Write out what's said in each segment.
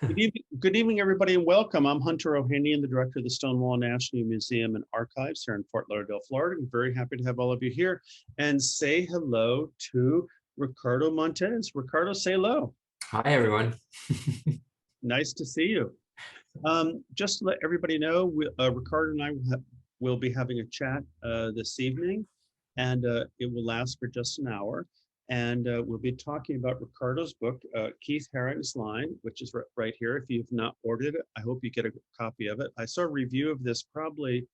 Good evening, everybody, and welcome. I'm Hunter O'Haney, the director of the Stonewall National Museum and Archives here in Fort Lauderdale, Florida. I'm very happy to have all of you here and say hello to Ricardo Montez. Ricardo, say hello. Hi, everyone. Nice to see you. Just to let everybody know, Ricardo and I will be having a chat this evening, and it will last for just an hour. And we'll be talking about Ricardo's book, Keith Herring's Line, which is right here. If you've not ordered it, I hope you get a copy of it. I saw a review of this probably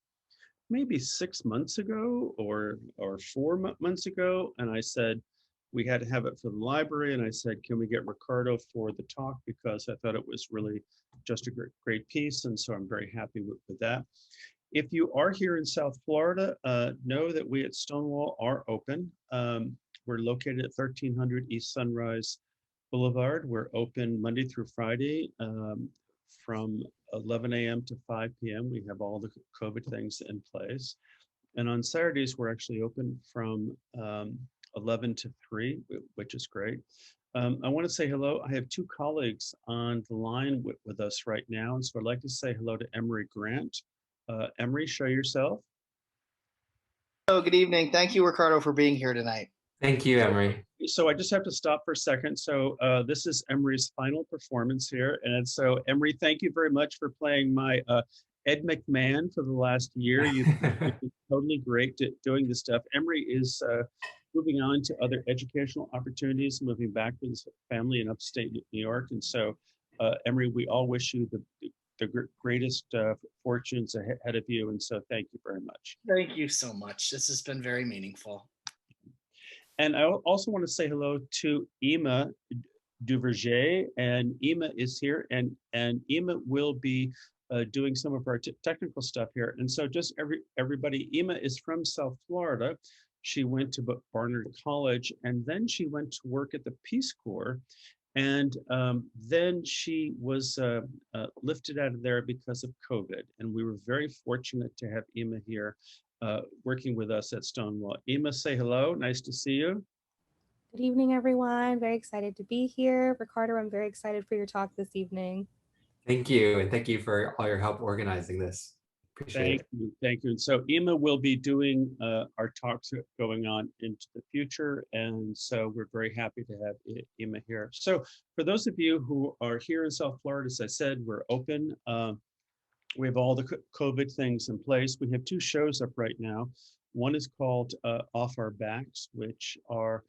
maybe 6 months ago or 4 months ago. And I said, we had to have it for the library. And I said, can we get Ricardo for the talk? Because I thought it was really just a great piece. And so I'm very happy with that. If you are here in South Florida, know that we at Stonewall are open. We're located at 1300 East Sunrise Boulevard. We're open Monday through Friday from 11 a.m. to 5 p.m. We have all the COVID things in place. And on Saturdays, we're actually open from 11 to 3, which is great. I want to say hello. I have 2 colleagues on the line with us right now. And so I'd like to say hello to Emery Grant. Emery, show yourself. Hello, good evening. Thank you, Ricardo, for being here tonight. Thank you, Emery. So I just have to stop for a second. So this is Emery's final performance here. And so Emery, thank you very much for playing my Ed McMahon for the last year. You've been totally great doing this stuff. Emery is moving on to other educational opportunities, moving back with his family in upstate New York. And so Emery, we all wish you the greatest fortunes ahead of you. And so thank you very much. Thank you so much. This has been very meaningful. And I also want to say hello to Ima Duverger, and Ima is here, and Ima will be doing some of our technical stuff here. And so just everybody, Ima is from South Florida. She went to Barnard College, and then she went to work at the Peace Corps. And then she was lifted out of there because of COVID. And we were very fortunate to have Ima here working with us at Stonewall. Ima, say hello. Nice to see you. Good evening, everyone. Very excited to be here. Ricardo, I'm very excited for your talk this evening. Thank you. And thank you for all your help organizing this. Appreciate it. Thank you. And so Ima will be doing our talks going on into the future. And so we're very happy to have Ima here. So for those of you who are here in South Florida, as I said, we're open. We have all the COVID things in place. We have 2 shows up right now. One is called Off Our Backs, which are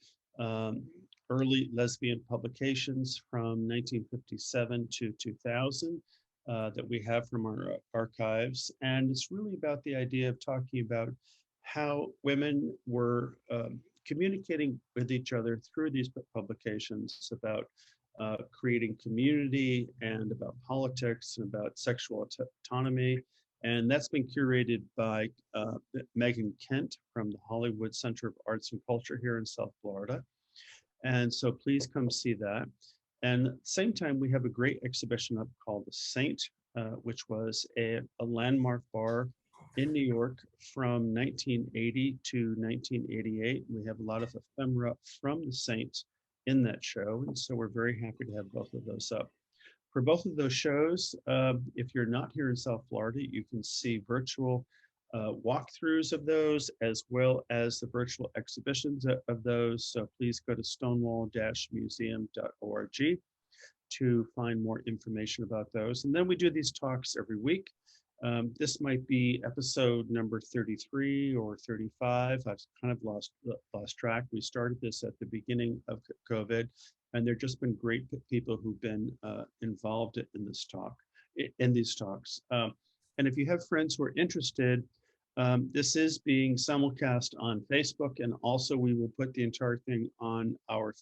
early lesbian publications from 1957 to 2000 that we have from our archives. And it's really about the idea of talking about how women were communicating with each other through these publications about creating community and about politics and about sexual autonomy. And that's been curated by Megan Kent from the Hollywood Center of Arts and Culture here in South Florida. And so please come see that. And at the same time, we have a great exhibition up called The Saint, which was a landmark bar in New York from 1980 to 1988. We have a lot of ephemera from The Saint in that show. And so we're very happy to have both of those up. For both of those shows, if you're not here in South Florida, you can see virtual walkthroughs of those, as well as the virtual exhibitions of those. So please go to stonewall-museum.org to find more information about those. And then we do these talks every week. This might be episode number 33 or 35. I've kind of lost track. We started this at the beginning of COVID, and there've just been great people who've been involved in these talks. And if you have friends who are interested, this is being simulcast on Facebook, and also we will put the entire thing on our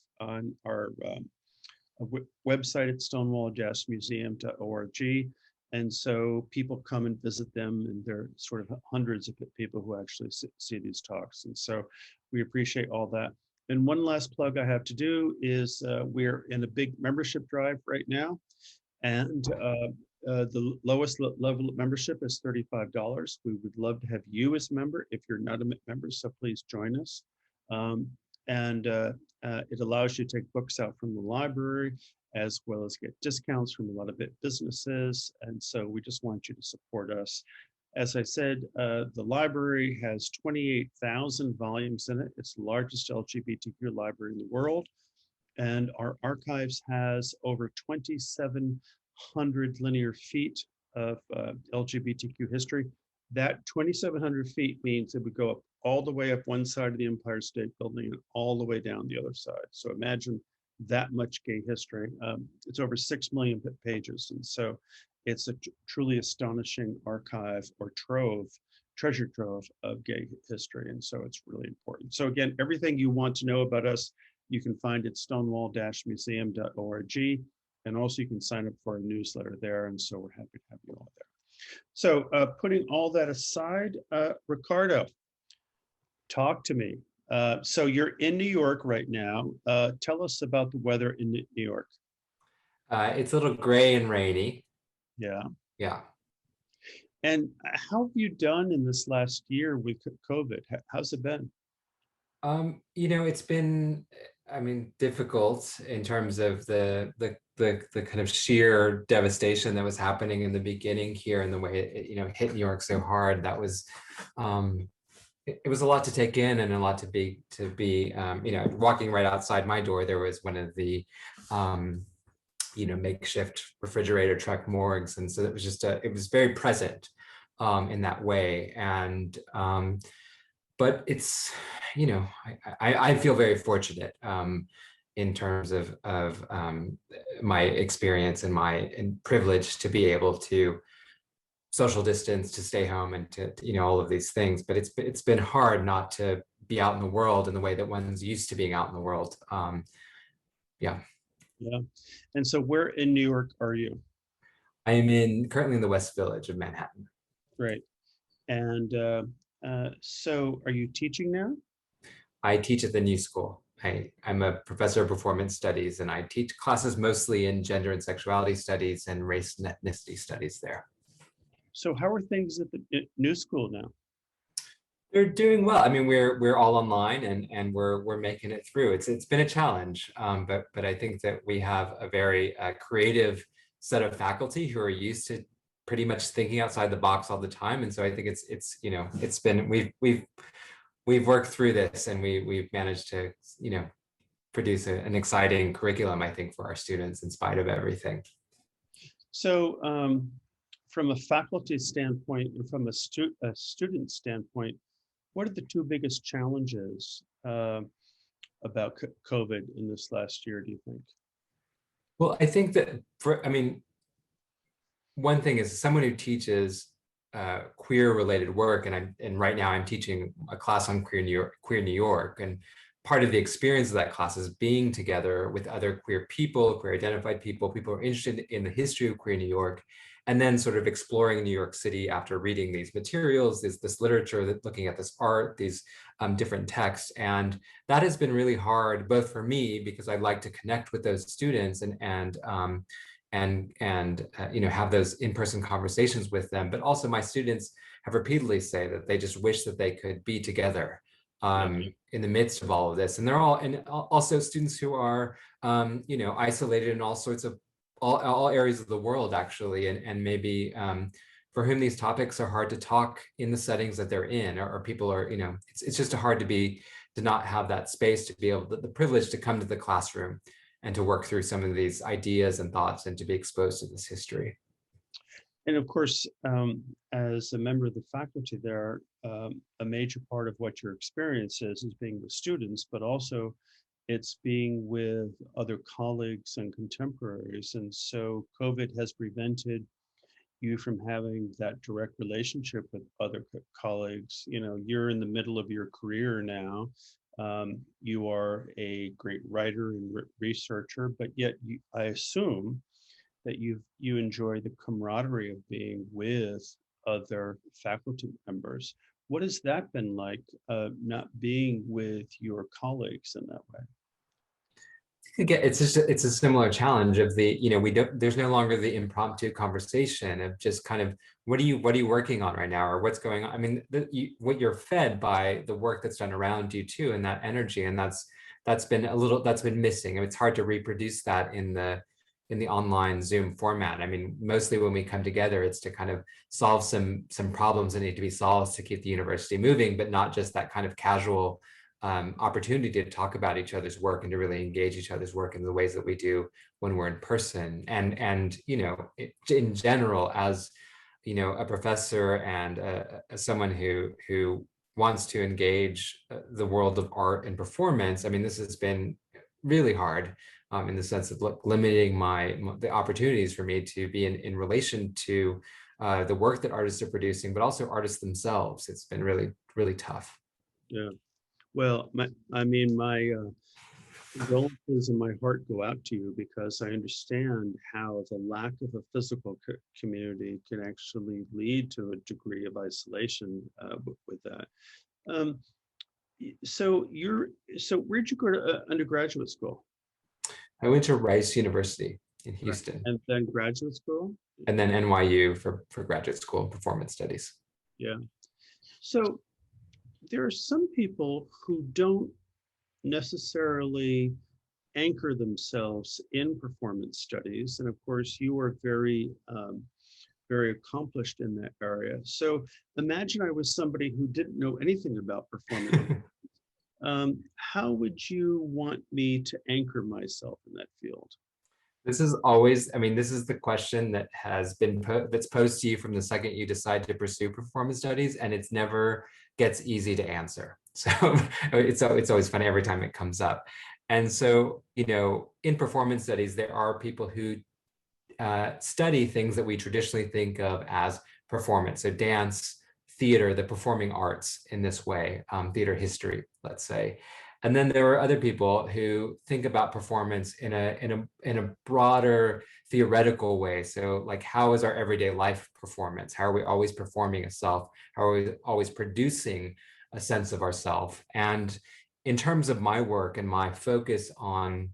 website at stonewall-museum.org. And so people come and visit them, and there are sort of hundreds of people who actually see these talks. And so we appreciate all that. And one last plug I have to do is we're in a big membership drive right now. And the lowest level of membership is $35. We would love to have you as a member if you're not a member, so please join us. And It allows you to take books out from the library as well as get discounts from a lot of businesses. And so we just want you to support us. As I said, the library has 28,000 volumes in it. It's the largest LGBTQ library in the world. And our archives has over 2,700 linear feet of LGBTQ history. That 2,700 feet means it would go up all the way up one side of the Empire State Building and all the way down the other side. So imagine that much gay history. It's over 6 million pages. And so it's a truly astonishing archive or treasure trove of gay history. And so it's really important. So again, everything you want to know about us, you can find at stonewall-museum.org. And also you can sign up for our newsletter there. And so we're happy to have you all there. So putting all that aside, Ricardo, talk to me. So you're in New York right now. Tell us about the weather in New York. It's a little gray and rainy. Yeah. Yeah. And how have you done in this last year with COVID? How's it been? It's been, difficult in terms of the kind of sheer devastation that was happening in the beginning here, and the way it hit New York so hard. That was, it was a lot to take in, and a lot to be walking right outside my door, there was one of the makeshift refrigerator truck morgues, and so it was just it was very present in that way. And but it's, I feel very fortunate in terms of my experience and privilege to be able to social distance, to stay home, and to all of these things. But it's been hard not to be out in the world in the way that one's used to being out in the world. Yeah. And so where in New York are you? I am currently in the West Village of Manhattan. Great. And so are you teaching now? I teach at the New School. I'm a professor of performance studies, and I teach classes mostly in gender and sexuality studies and race and ethnicity studies there. So how are things at the New School now? They're doing well. I mean, we're all online, and we're making it through. It's been a challenge, but I think that we have a very creative set of faculty who are used to pretty much thinking outside the box all the time. And so I think it's been, we've worked through this, and we've managed to produce an exciting curriculum, I think, for our students in spite of everything. So from a faculty standpoint and from a student standpoint, what are the two biggest challenges about COVID in this last year, do you think? Well, I think that one thing is, someone who teaches queer related work, and right now I'm teaching a class on queer New York, and part of the experience of that class is being together with other queer people, queer identified people who are interested in the history of queer New York, and then sort of exploring New York City after reading these materials, this literature, looking at this art, these different texts. And that has been really hard, both for me, because I like to connect with those students and have those in-person conversations with them. But also my students have repeatedly say that they just wish that they could be together in the midst of all of this. And they're also students who are, isolated in all sorts of, all areas of the world, actually, and maybe for whom these topics are hard to talk in the settings that they're in, or people are, it's just hard to not have that space to be able to, the privilege to come to the classroom and to work through some of these ideas and thoughts, and to be exposed to this history. And of course, as a member of the faculty there, a major part of what your experience is being with students, but also it's being with other colleagues and contemporaries. And so COVID has prevented you from having that direct relationship with other colleagues. You're in the middle of your career now. You are a great writer and researcher, but yet I assume that you enjoy the camaraderie of being with other faculty members. What has that been like, not being with your colleagues in that way? Again, it's a similar challenge of the, there's no longer the impromptu conversation of just kind of what are you working on right now, or what's going on. I mean, what you're fed by the work that's done around you too, and that energy, and that's been missing. It's hard to reproduce that in the online Zoom format. I mean, mostly when we come together, it's to kind of solve some problems that need to be solved to keep the university moving, but not just that kind of casual opportunity to talk about each other's work and to really engage each other's work in the ways that we do when we're in person. And in general, as a professor and someone who wants to engage the world of art and performance, I mean, this has been really hard in the sense of limiting the opportunities for me to be in relation to the work that artists are producing, but also artists themselves. It's been really, really tough. Yeah. Well, my condolences and my heart go out to you, because I understand how the lack of a physical community can actually lead to a degree of isolation with that. So where'd you go to undergraduate school? I went to Rice University in Houston. And then graduate school? And then NYU for graduate school in performance studies. Yeah. So there are some people who don't necessarily anchor themselves in performance studies. And of course, you are very, very accomplished in that area. So imagine I was somebody who didn't know anything about performance. How would you want me to anchor myself in that field? This is always, I mean, this is the question that has been that's posed to you from the second you decide to pursue performance studies, and it's never gets easy to answer. So it's always fun every time it comes up. And so, in performance studies, there are people who study things that we traditionally think of as performance. So dance, theater, the performing arts in this way, theater history, let's say. And then there are other people who think about performance in a broader theoretical way. So like, how is our everyday life performance? How are we always performing a self? How are we always producing a sense of ourself? And in terms of my work and my focus on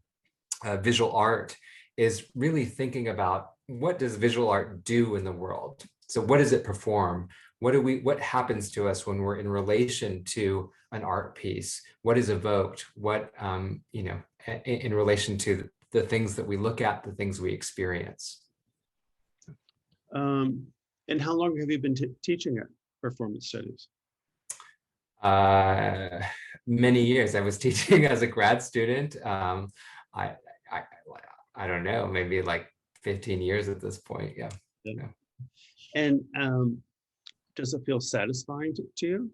visual art is really thinking about, what does visual art do in the world? So what does it perform? What happens to us when we're in relation to an art piece? What is evoked? What, in relation to the things that we look at, the things we experience. And how long have you been teaching it, performance studies? Many years. I was teaching as a grad student. I don't know, maybe like 15 years at this point. Yeah. Yeah. And does it feel satisfying to you?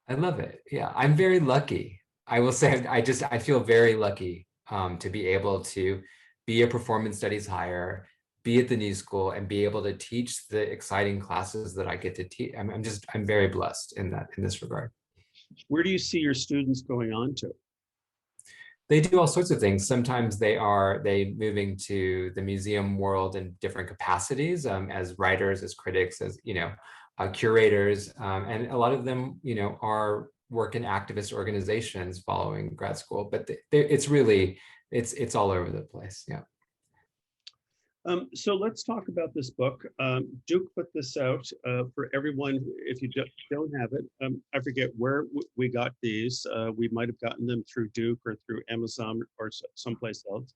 I love it. Yeah, I'm very lucky. I will say I feel very lucky to be able to be a performance studies hire, be at the New School, and be able to teach the exciting classes that I get to teach. I'm very blessed in this regard. Where do you see your students going on to? They do all sorts of things. Sometimes they moving to the museum world in different capacities, as writers, as critics, as curators, and a lot of them are work in activist organizations following grad school. But it's really it's all over the place. Yeah. So let's talk about this book. Duke put this out for everyone. If you don't have it, I forget where we got these. We might have gotten them through Duke or through Amazon or someplace else.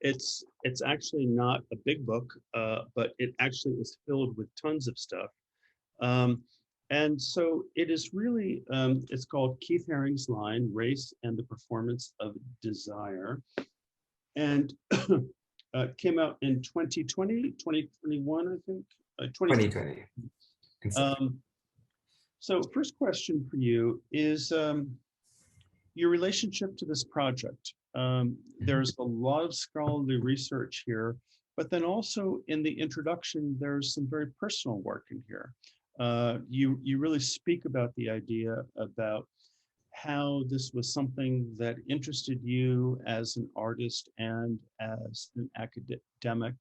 It's actually not a big book, but it actually is filled with tons of stuff. And so it is really, it's called Keith Herring's Line, Race and the Performance of Desire. And came out in 2020, 2021, I think. 2020. So first question for you is your relationship to this project. There's a lot of scholarly research here, but then also in the introduction, there's some very personal work in here. You really speak about the idea about how this was something that interested you as an artist and as an academic.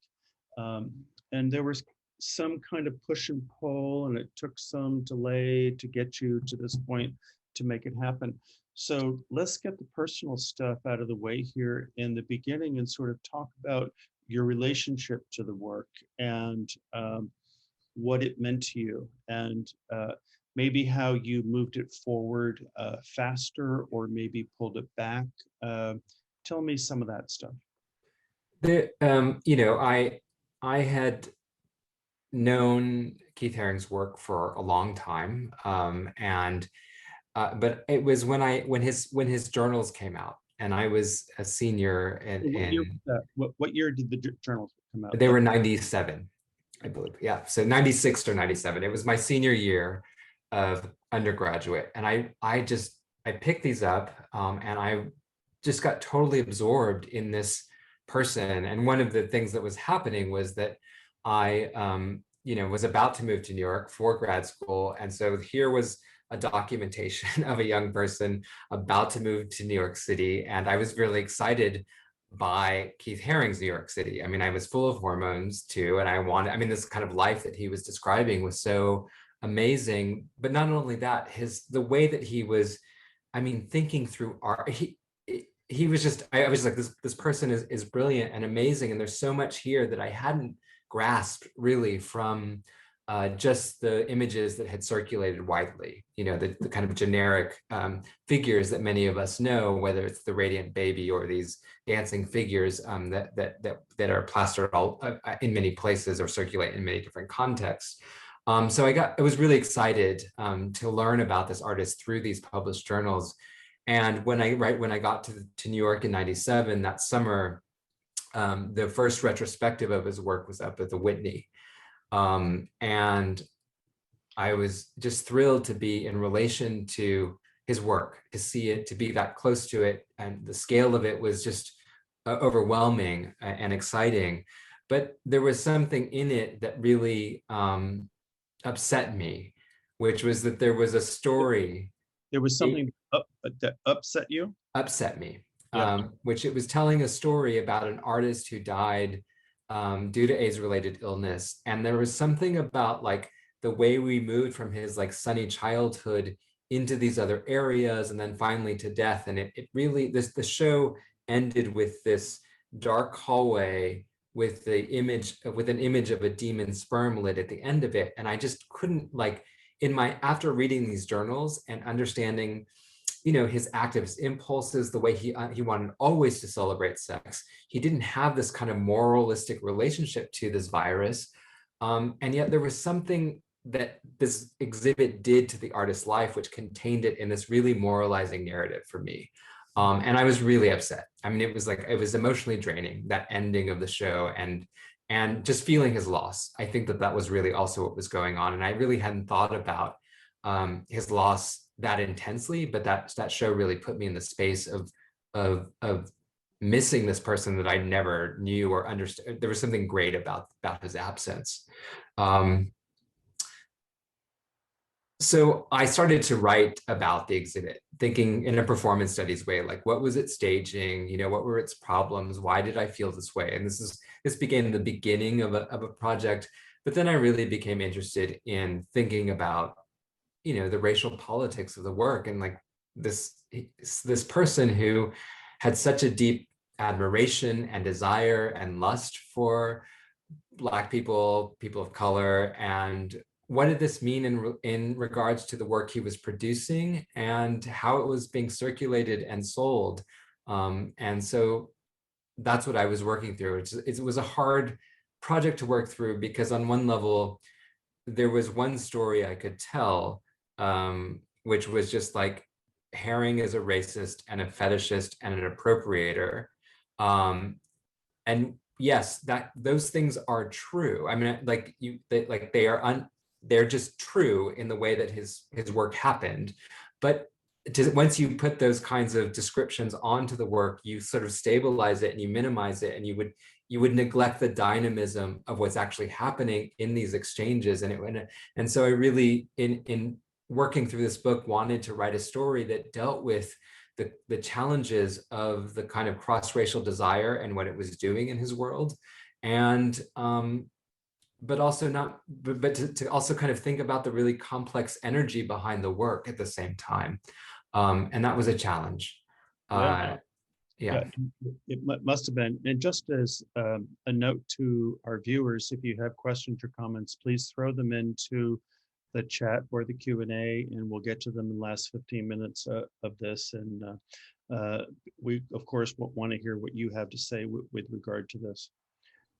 And there was some kind of push and pull, and it took some delay to get you to this point to make it happen. So let's get the personal stuff out of the way here in the beginning and sort of talk about your relationship to the work and what it meant to you, and maybe how you moved it forward faster or maybe pulled it back. Tell me some of that stuff. You know, I had known Keith Herring's work for a long time, but it was when his journals came out, and I was a senior, What year did the journals come out? they were 97, I believe. Yeah, so 96 or 97. It was my senior year of undergraduate, and I picked these up, and I just got totally absorbed in this person. And one of the things that was happening was that I, you know, was about to move to New York for grad school, and so here was a documentation of a young person about to move to New York City, and I was really excited by Keith Herring's New York City. I mean, I was full of hormones too, and I mean, this kind of life that he was describing was so amazing. But not only that, the way that he was, I mean, thinking through art, he was just, I was like, this person is brilliant and amazing, and there's so much here that I hadn't grasped really from just the images that had circulated widely, you know, the kind of generic figures that many of us know, whether it's the radiant baby or these dancing figures that are plastered all in many places or circulate in many different contexts. So I was really excited to learn about this artist through these published journals. And when I got to New York in 97, that summer, the first retrospective of his work was up at the Whitney. And I was just thrilled to be in relation to his work, to see it, to be that close to it. And the scale of it was just overwhelming and exciting. But there was something in it that really upset me, which was that there was a story. There was something that upset you? Upset me, Yeah. which it was telling a story about an artist who died due to AIDS-related illness. And there was something about like the way we moved from his like sunny childhood into these other areas and then finally to death. And it really, the show ended with this dark hallway with an image of a demon sperm lid at the end of it. And I just couldn't, like, after reading these journals and understanding, you know, his activist impulses, the way he wanted always to celebrate sex. He didn't have this kind of moralistic relationship to this virus. And yet there was something that this exhibit did to the artist's life, which contained it in this really moralizing narrative for me. And I was really upset. I mean, it was emotionally draining, that ending of the show, and just feeling his loss. I think that was really also what was going on. And I really hadn't thought about his loss that intensely, but that show really put me in the space of missing this person that I never knew or understood. There was something great about his absence. So I started to write about the exhibit, thinking in a performance studies way, like what was it staging? You know, what were its problems? Why did I feel this way? And this became the beginning of a project. But then I really became interested in thinking about, you know, the racial politics of the work, and like this person who had such a deep admiration and desire and lust for Black people, people of color, and what did this mean in regards to the work he was producing and how it was being circulated and sold. And so that's what I was working through. It was a hard project to work through because on one level, there was one story I could tell, which was just like Haring is a racist and a fetishist and an appropriator. And yes, those things are true. I mean, they're just true in the way that his work happened. But once you put those kinds of descriptions onto the work, you sort of stabilize it and you minimize it, and you would neglect the dynamism of what's actually happening in these exchanges. And so I really, in working through this book, wanted to write a story that dealt with the challenges of the kind of cross-racial desire and what it was doing in his world. And but also to also kind of think about the really complex energy behind the work at the same time. And that was a challenge. Yeah. Yeah. Must have been. And just as a note to our viewers, if you have questions or comments, please throw them into the chat or the Q&A, and we'll get to them in the last 15 minutes of this. And we, of course, want to hear what you have to say with regard to this.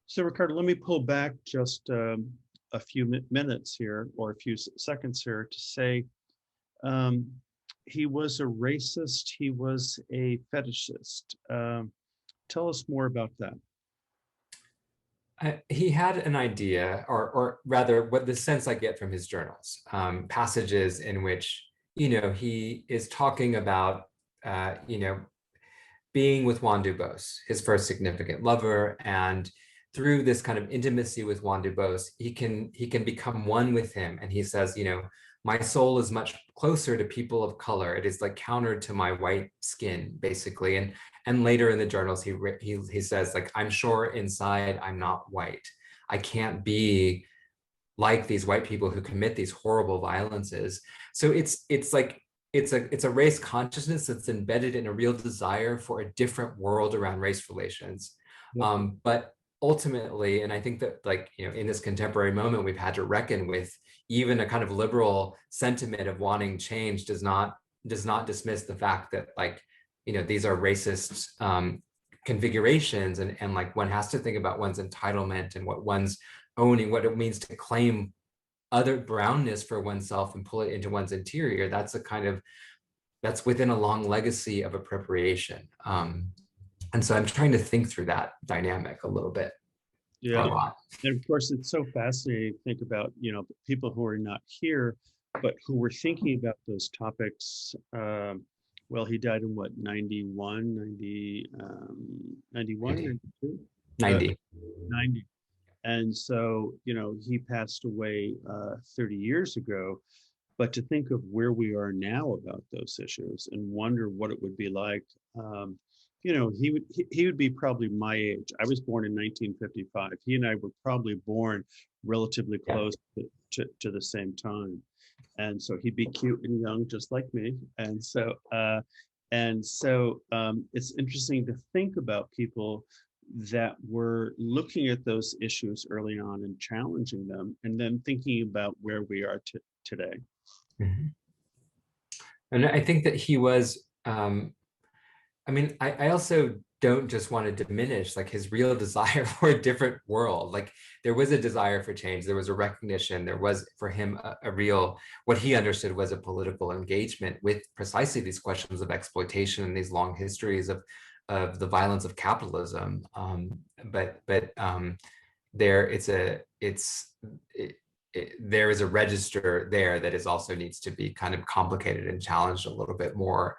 So, Ricardo, let me pull back just a few minutes here, or a few seconds here, to say he was a racist, he was a fetishist. Tell us more about that. He had an idea, or rather, what the sense I get from his journals, passages in which, he is talking about, being with Juan Dubos, his first significant lover, and through this kind of intimacy with Juan Dubos, he can become one with him. And he says, my soul is much closer to people of color. It is like counter to my white skin, basically. And later in the journals, he says, like, I'm sure inside I'm not white. I can't be like these white people who commit these horrible violences. So it's a race consciousness that's embedded in a real desire for a different world around race relations. Yeah. But ultimately, and I think that, like, in this contemporary moment, we've had to reckon with even a kind of liberal sentiment of wanting change does not dismiss the fact that, like, these are racist configurations, and like, one has to think about one's entitlement and what one's owning, what it means to claim other brownness for oneself and pull it into one's interior. That's within a long legacy of appropriation. And so I'm trying to think through that dynamic a little bit. Yeah, and of course, it's so fascinating to think about, people who are not here, but who were thinking about those topics. Well, he died in what, 91, 92? 90. 90. And so, he passed away 30 years ago. But to think of where we are now about those issues and wonder what it would be like, he would be probably my age. I was born in 1955. He and I were probably born relatively close to the same time. And so he'd be cute and young, just like me. And so it's interesting to think about people that were looking at those issues early on and challenging them, and then thinking about where we are today. Mm-hmm. And I think that he was, I also don't just want to diminish, like, his real desire for a different world. Like, there was a desire for change, there was a recognition, there was for him a real, what he understood was a political engagement with precisely these questions of exploitation and these long histories of the violence of capitalism. But there is a register there that is also needs to be kind of complicated and challenged a little bit more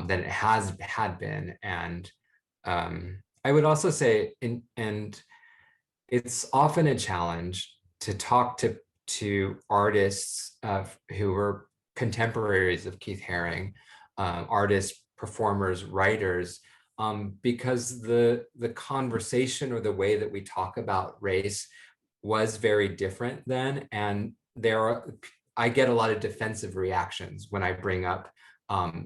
than it had been. And I would also say, and it's often a challenge to talk to artists who were contemporaries of Keith Herring, artists, performers, writers, because the conversation or the way that we talk about race was very different then. And I get a lot of defensive reactions when I bring up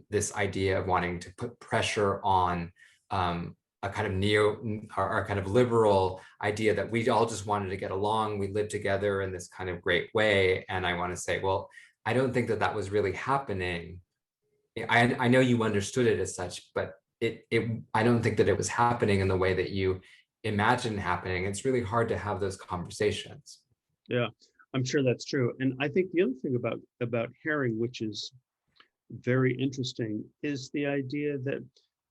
this idea of wanting to put pressure on a kind of our kind of liberal idea that we all just wanted to get along, we lived together in this kind of great way. And I want to say, well, I don't think that was really happening. I know you understood it as such, but I don't think that it was happening in the way that you imagine happening. It's really hard to have those conversations. Yeah, I'm sure that's true. And I think the other thing about Haring, which is very interesting, is the idea that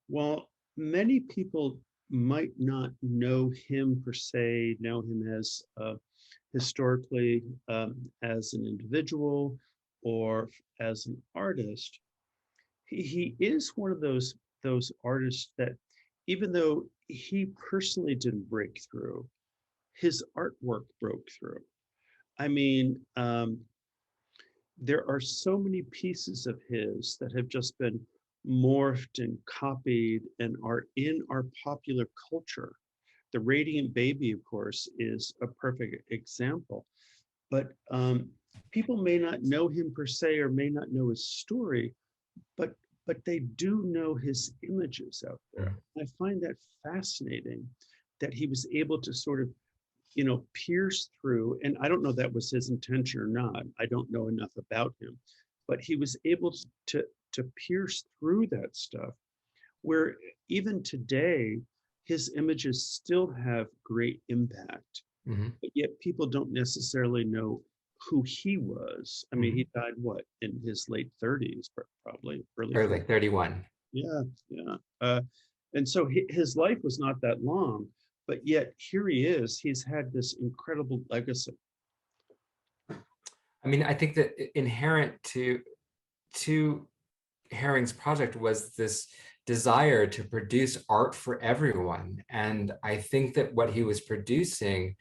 while many people might not know him per se, know him as historically as an individual or as an artist, he is one of those artists that, even though he personally didn't break through, his artwork broke through. I mean, there are so many pieces of his that have just been morphed and copied and are in our popular culture. The Radiant Baby, of course, is a perfect example. But people may not know him per se, or may not know his story, but but they do know his images out there. I find that fascinating that he was able to sort of, pierce through, and I don't know that was his intention or not. I don't know enough about him, but he was able to pierce through that stuff where even today, his images still have great impact, but yet people don't necessarily know who he was. I mean, he died in his late 30s, probably early 31. Yeah, yeah. And so his life was not that long, but yet here he is. He's had this incredible legacy. I mean, I think that inherent to Herring's project was this desire to produce art for everyone. And I think that what he was producing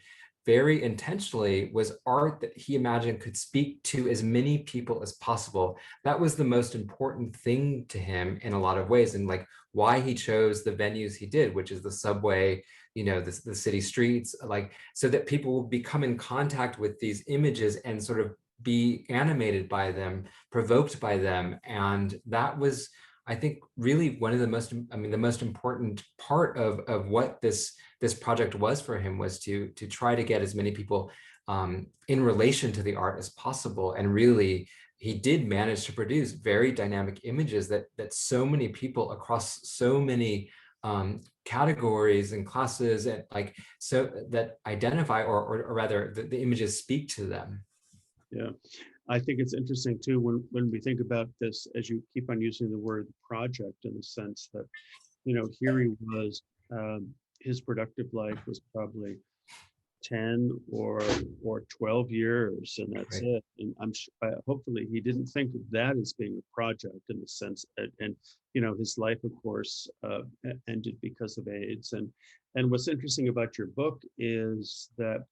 very intentionally was art that he imagined could speak to as many people as possible. That was the most important thing to him in a lot of ways, and like why he chose the venues he did, which is the subway, the city streets, like so that people will become in contact with these images and sort of be animated by them, provoked by them. And that was, I think, really one of the most important part of what this project was for him, was to try to get as many people in relation to the art as possible. And really, he did manage to produce very dynamic images that so many people across so many categories and classes, and like, so that identify, or rather the images speak to them. Yeah, I think it's interesting too when we think about this, as you keep on using the word project, in the sense that, here he was, his productive life was probably 10 or 12 years, and that's it. And I'm hopefully he didn't think of that as being a project, in the sense that, and his life, of course, ended because of AIDS. And what's interesting about your book is that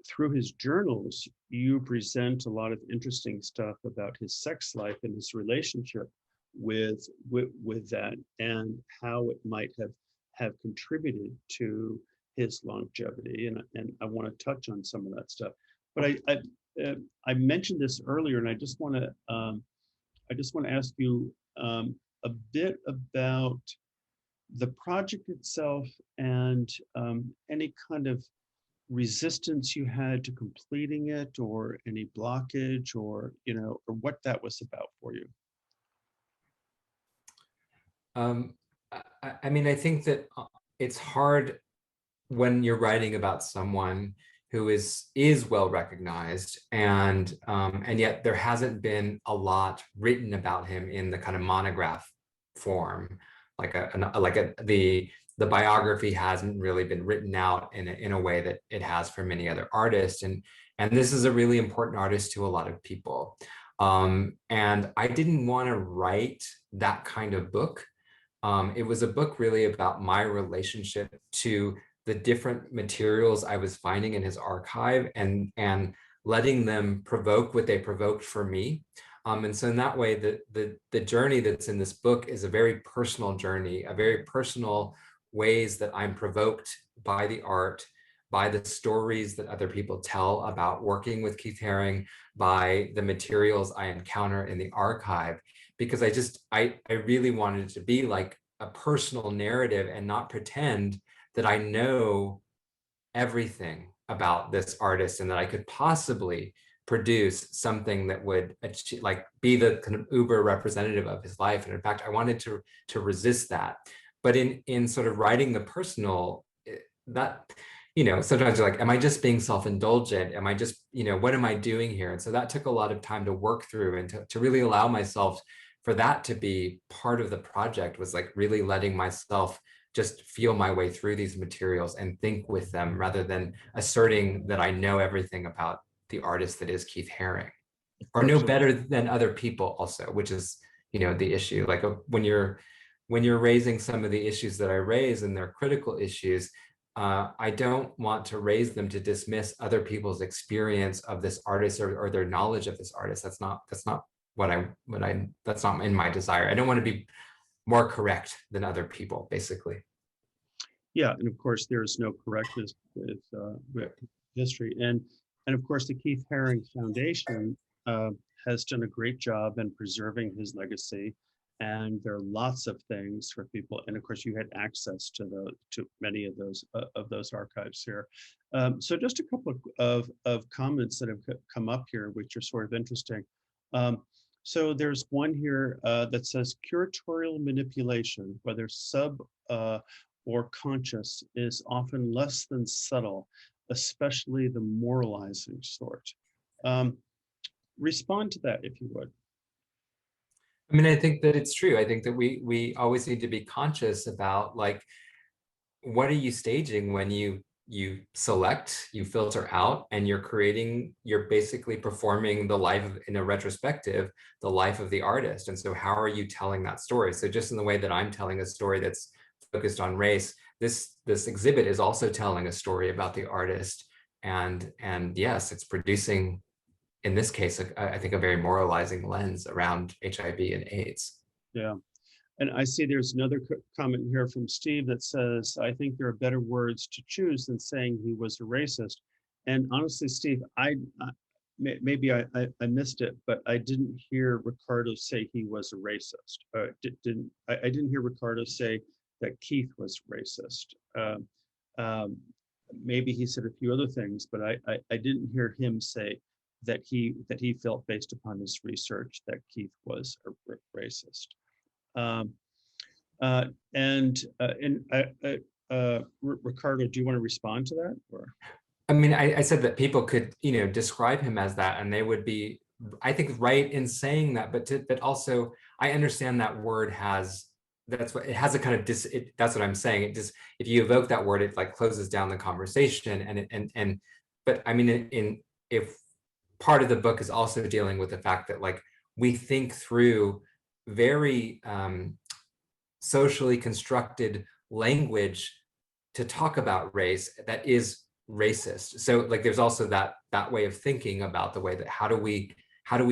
through his journals, you present a lot of interesting stuff about his sex life and his relationship with that, and how it might have contributed to his longevity. And I want to touch on some of that stuff. But I mentioned this earlier, and I just want to ask you a bit about the project itself, and any kind of resistance you had to completing it, or any blockage, or or what that was about for you. I mean, I think that it's hard when you're writing about someone who is well recognized, and yet there hasn't been a lot written about him in the kind of monograph form, the biography hasn't really been written out in a way that it has for many other artists, and this is a really important artist to a lot of people, and I didn't want to write that kind of book. It was a book really about my relationship to the different materials I was finding in his archive, and letting them provoke what they provoked for me. And so in that way, the journey that's in this book is a very personal journey, a very personal ways that I'm provoked by the art, by the stories that other people tell about working with Keith Herring, by the materials I encounter in the archive, because I really wanted it to be like a personal narrative, and not pretend that I know everything about this artist, and that I could possibly produce something that would achieve, like, be the kind of uber representative of his life. And in fact, I wanted to resist that. But in sort of writing the personal, that, sometimes you're like, am I just being self-indulgent? Am I just, what am I doing here? And so that took a lot of time to work through, and to really allow myself for that to be part of the project, was like really letting myself just feel my way through these materials and think with them, rather than asserting that I know everything about the artist that is Keith Herring, or know better than other people also, which is, the issue. Like when you're raising some of the issues that I raise, and they're critical issues, I don't want to raise them to dismiss other people's experience of this artist, or their knowledge of this artist. That's not that's not in my desire. I don't want to be more correct than other people, basically. Yeah, and of course there's no correctness with history, and of course the Keith Herring Foundation has done a great job in preserving his legacy, And there are lots of things for people. And of course, you had access to many of those archives here. So just a couple of comments that have come up here, which are sort of interesting. So there's one here that says curatorial manipulation, whether sub or conscious, is often less than subtle, especially the moralizing sort. Respond to that if you would. I mean, I think that it's true. I think that we always need to be conscious about, like, what are you staging when you select, you filter out, and you're basically performing the life in a retrospective, the life of the artist. And so how are you telling that story? So just in the way that I'm telling a story that's focused on race, this exhibit is also telling a story about the artist. And yes, it's producing, in this case, I think, a very moralizing lens around HIV and AIDS. Yeah. And I see there's another comment here from Steve that says, I think there are better words to choose than saying he was a racist. And honestly, Steve, maybe I missed it, but I didn't hear Ricardo say he was a racist. I didn't hear Ricardo say that Keith was racist. Maybe he said a few other things, but I didn't hear him say that he felt, based upon his research, that Keith was a racist. Ricardo, do you want to respond to that? Or? I mean, I said that people could, describe him as that, and they would be, I think, right in saying that. But also, I understand that word has, that's what it has, a kind of that's what I'm saying. It just, if you evoke that word, it like closes down the conversation. But I mean, if part of the book is also dealing with the fact that, like, we think through very socially constructed language to talk about race that is racist. So, like, there's also that way of thinking about the way that how do we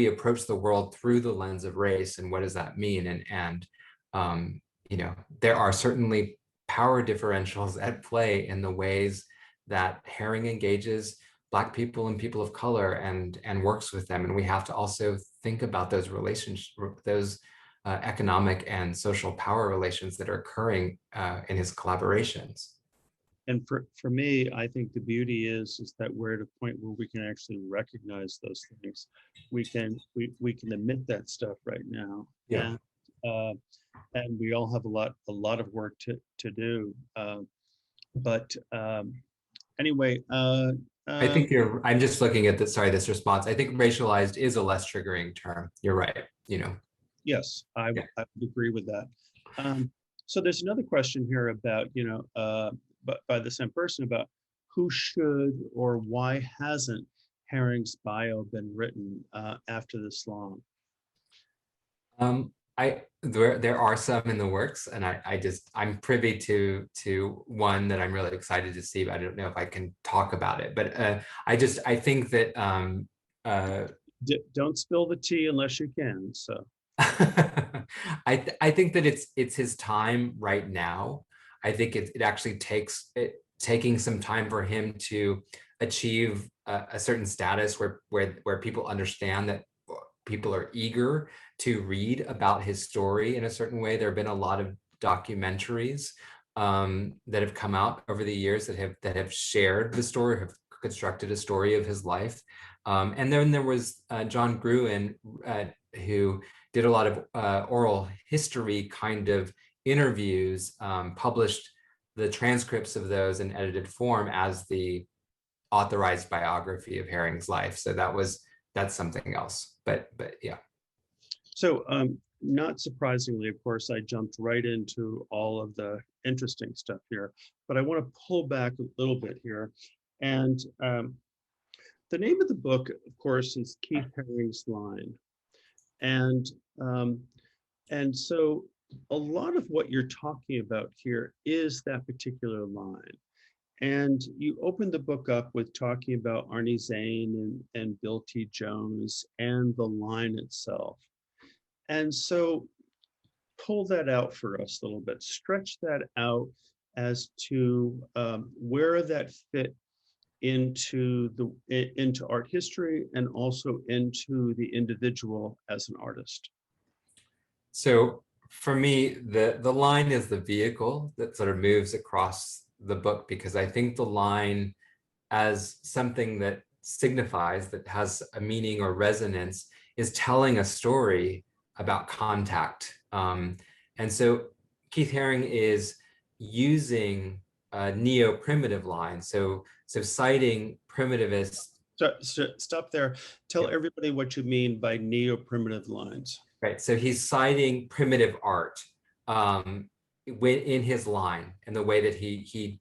approach the world through the lens of race, and what does that mean? And there are certainly power differentials at play in the ways that Herring engages Black people and people of color and works with them, and we have to also think about those relationships, those economic and social power relations that are occurring in his collaborations. And for me, I think the beauty is that we're at a point where we can actually recognize those things. We can admit that stuff right now. Yeah. And we all have a lot of work to do. Anyway. I think I'm just looking at this response. I think racialized is a less triggering term. You're right. Yes, I would agree with that. So there's another question here about, but by the same person, about who should or why hasn't Herrings Bio been written after this long? There are some in the works, and I'm privy to one that I'm really excited to see, but I don't know if I can talk about it. But I think that don't spill the tea unless you can. So I think that it's his time right now. I think it actually takes taking some time for him to achieve a certain status where people understand that people are eager to read about his story in a certain way. There have been a lot of documentaries that have come out over the years that have shared the story, have constructed a story of his life. And then there was John Gruen, who did a lot of oral history kind of interviews, published the transcripts of those in edited form as the authorized biography of Herring's life. So that's something else. But yeah. So not surprisingly, of course, I jumped right into all of the interesting stuff here, but I want to pull back a little bit here. And the name of the book, of course, is Keith Herring's Line. And so a lot of what you're talking about here is that particular line. And you opened the book up with talking about Arnie Zane and Bill T. Jones and the line itself. And so pull that out for us a little bit, stretch that out as to where that fit into art history and also into the individual as an artist. So For me, the line is the vehicle that sort of moves across the book, because I think the line as something that signifies, that has a meaning or resonance, is telling a story about contact. And so Keith Herring is using a neo-primitive line. So citing primitivists. So stop there. Tell everybody what you mean by neo-primitive lines. Right, so he's citing primitive art in his line, and the way that he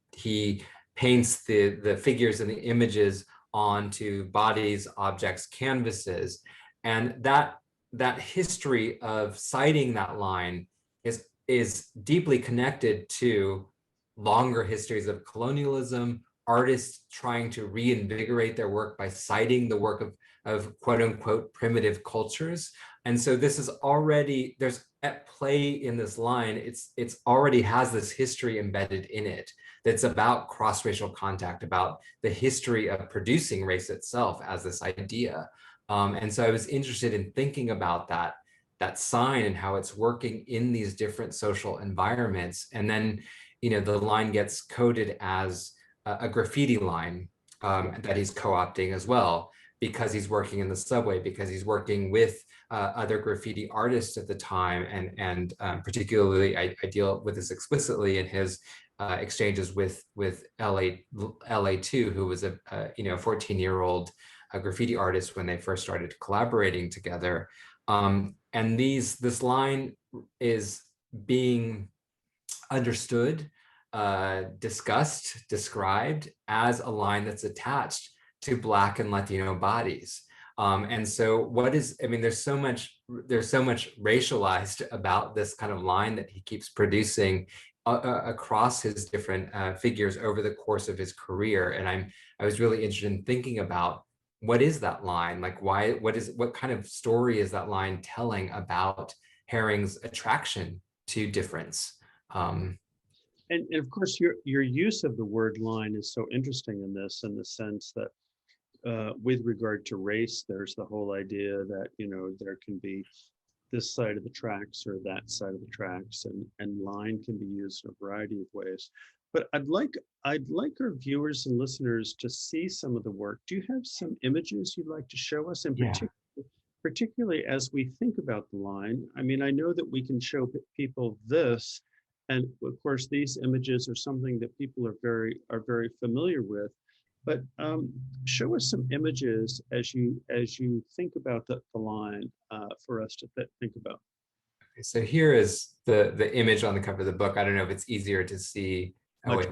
paints the figures and the images onto bodies, objects, canvases, and that history of citing that line is deeply connected to longer histories of colonialism, artists trying to reinvigorate their work by citing the work of quote unquote primitive cultures. And so this is already, there's at play in this line, it's already has this history embedded in it that's about cross-racial contact, about the history of producing race itself as this idea. And so I was interested in thinking about that sign and how it's working in these different social environments. And then, the line gets coded as a graffiti line that he's co-opting as well, because he's working in the subway, because he's working with other graffiti artists at the time, and particularly I deal with this explicitly in his exchanges with LA2, who was a 14-year-old graffiti artist when they first started collaborating together. And this line is being understood, discussed, described as a line that's attached to Black and Latino bodies. And so there's so much racialized about this kind of line that he keeps producing across his different figures over the course of his career. And I was really interested in thinking about, what is that line? Like, what kind of story is that line telling about Herring's attraction to difference? And of course, your use of the word line is so interesting in this, in the sense that with regard to race, there's the whole idea that, there can be this side of the tracks or that side of the tracks, and line can be used in a variety of ways. But I'd like our viewers and listeners to see some of the work. Do you have some images you'd like to show us, in particularly as we think about the line? I mean, I know that we can show people this, and of course, these images are something that people are very familiar with. But show us some images as you think about the line for us to think about. Okay, so here is the image on the cover of the book. I don't know if it's easier to see. Oh wait,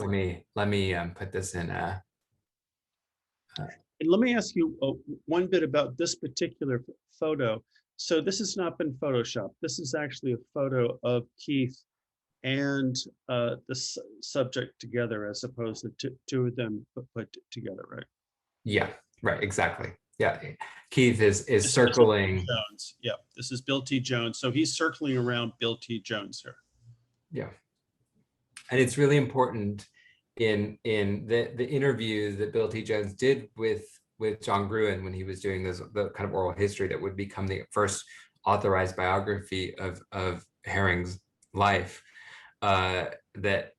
let me put this in. And let me ask you one bit about this particular photo. So this has not been photoshopped. This is actually a photo of Keith and the subject together, as opposed to two of them put together, right? Yeah, right, exactly. Yeah, Keith is circling. Jones. Yeah, this is Bill T. Jones. So he's circling around Bill T. Jones here. Yeah, and it's really important in the interview that Bill T. Jones did with John Gruen when he was doing the kind of oral history that would become the first authorized biography of Herring's life. That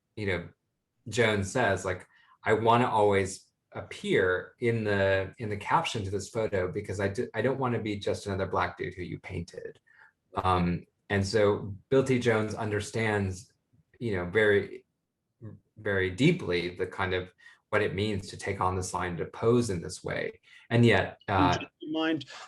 Jones says, like, I want to always appear in the caption to this photo, because I don't want to be just another Black dude who you painted. And so Bill T. Jones understands very, very deeply the kind of what it means to take on this line, to pose in this way. And yet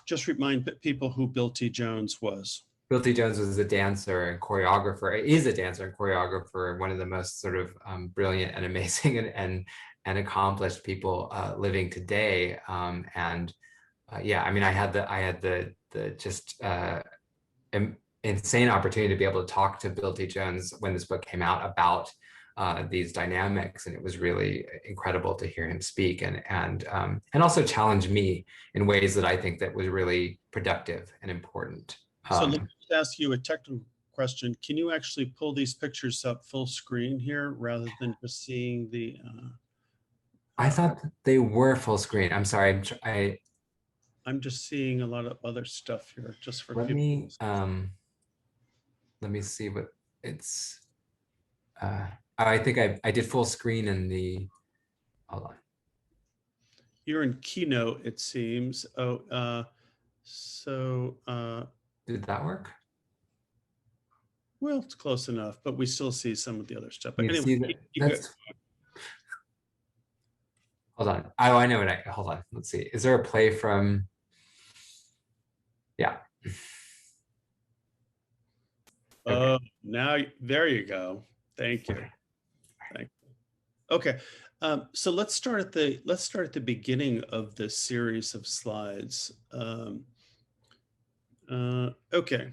just remind people who Bill T. Jones was. Bill T. Jones was a dancer and choreographer, is a dancer and choreographer, one of the most sort of brilliant and amazing and accomplished people living today. Yeah, I mean, I had the just insane opportunity to be able to talk to Bill T. Jones when this book came out about these dynamics, and it was really incredible to hear him speak and also challenge me in ways that I think that was really productive and important. So let me just ask you a technical question. Can you actually pull these pictures up full screen here rather than just seeing the? I thought they were full screen. I'm sorry. I'm just seeing a lot of other stuff here just for let people. me let me see what it's, I think I did full screen in the, hold on. You're in Keynote, it seems. Oh, Did that work? well, it's close enough, but we still see some of the other stuff. But You anyway, see that? That's, hold on. Oh, I know what hold on. Let's see. Is there a play from, yeah. Okay. Now, there you go. Thank you. Okay. Thank you. Okay. So let's start at the beginning of this series of slides. Okay.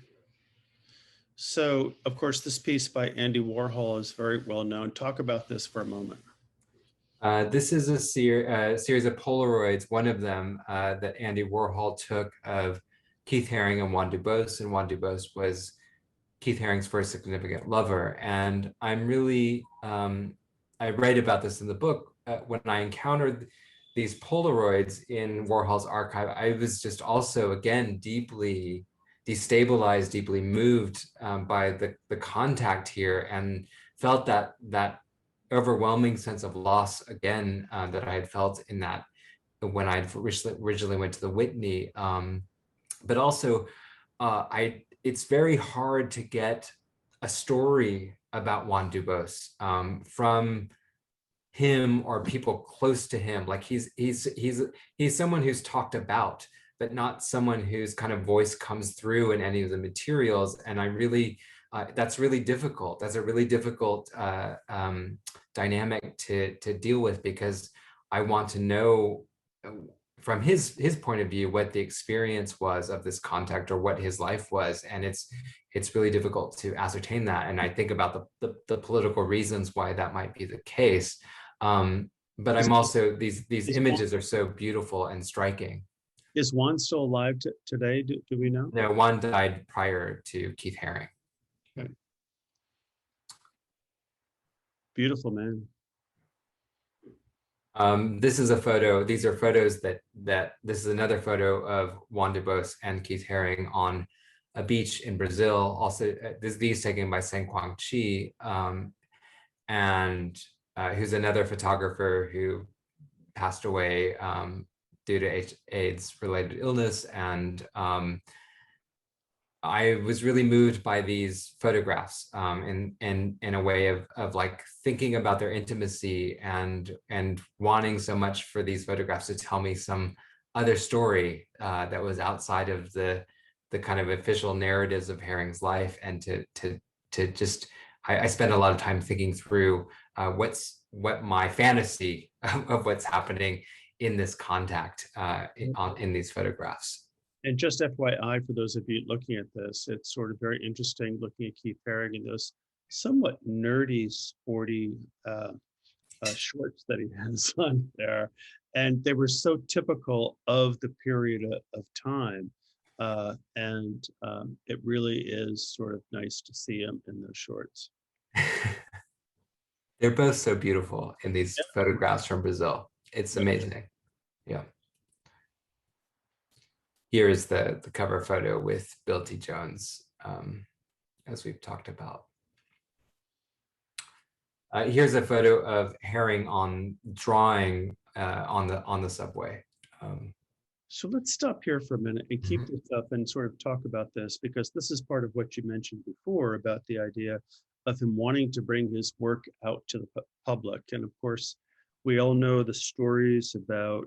So, of course, this piece by Andy Warhol is very well known. Talk about this for a moment. This is a series of Polaroids, one of them that Andy Warhol took of Keith Haring and Juan Dubose, and Juan Dubose was Keith Haring's first significant lover. And I'm really, I write about this in the book, when I encountered these Polaroids in Warhol's archive, I was just also, again, deeply destabilized, deeply moved by the contact here, and felt that overwhelming sense of loss again that I had felt in that when I originally went to the Whitney. But also, it's very hard to get a story about Juan Dubose from him or people close to him. Like he's someone who's talked about, but not someone whose kind of voice comes through in any of the materials. And I really, that's really difficult. That's a really difficult dynamic to deal with, because I want to know from his point of view what the experience was of this contact, or what his life was. And it's really difficult to ascertain that. And I think about the political reasons why that might be the case. But I'm also, these images are so beautiful and striking. Is Juan still alive today? Do we know? No, Juan died prior to Keith Haring. Okay. Beautiful man. This is a photo. These are photos that this is another photo of Juan Dubose and Keith Haring on a beach in Brazil. Also, these taken by Sang Quang Chi, and who's another photographer who passed away due to AIDS-related illness. And I was really moved by these photographs in a way of like thinking about their intimacy and wanting so much for these photographs to tell me some other story that was outside of the kind of official narratives of Haring's life, and to just, I spent a lot of time thinking through what my fantasy of what's happening in this contact in these photographs. And just FYI, for those of you looking at this, it's sort of very interesting looking at Keith Haring in those somewhat nerdy, sporty shorts that he has on there. And they were so typical of the period of time. And it really is sort of nice to see him in those shorts. They're both so beautiful in these photographs from Brazil. It's amazing. Yeah. Here is the cover photo with Bill T. Jones, as we've talked about. Here's a photo of Haring drawing on the subway. So let's stop here for a minute and keep this up and sort of talk about this, because this is part of what you mentioned before about the idea of him wanting to bring his work out to the public. And of course, we all know the stories about,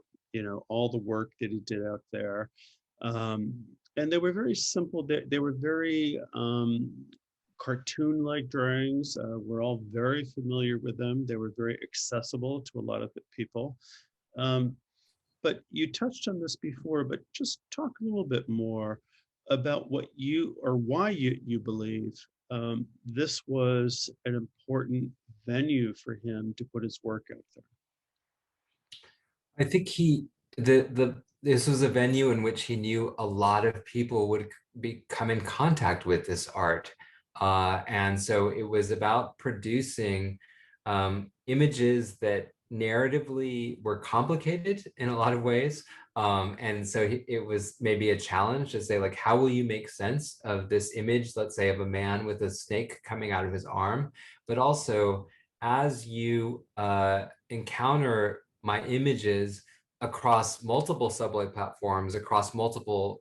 all the work that he did out there. And they were very simple. They were very cartoon-like drawings. We're all very familiar with them. They were very accessible to a lot of people. But you touched on this before, but just talk a little bit more about what why you believe this was an important venue for him to put his work out there. I think this was a venue in which he knew a lot of people would come in contact with this art. And so it was about producing images that narratively were complicated in a lot of ways. And so it was maybe a challenge to say, like, how will you make sense of this image, let's say, of a man with a snake coming out of his arm? But also, as you encounter my images across multiple subway platforms, across multiple,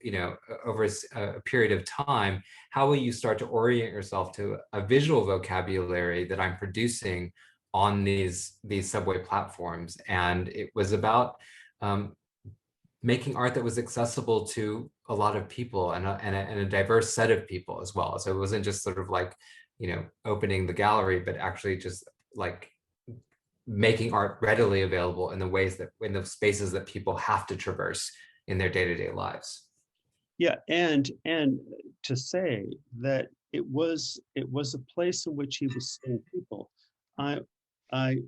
over a period of time, how will you start to orient yourself to a visual vocabulary that I'm producing on these subway platforms? And it was about making art that was accessible to a lot of people and a diverse set of people as well. So it wasn't just sort of like, opening the gallery, but actually just like making art readily available in the ways that, in the spaces that people have to traverse in their day-to-day lives. Yeah, and to say that it was a place in which he was seeing people. I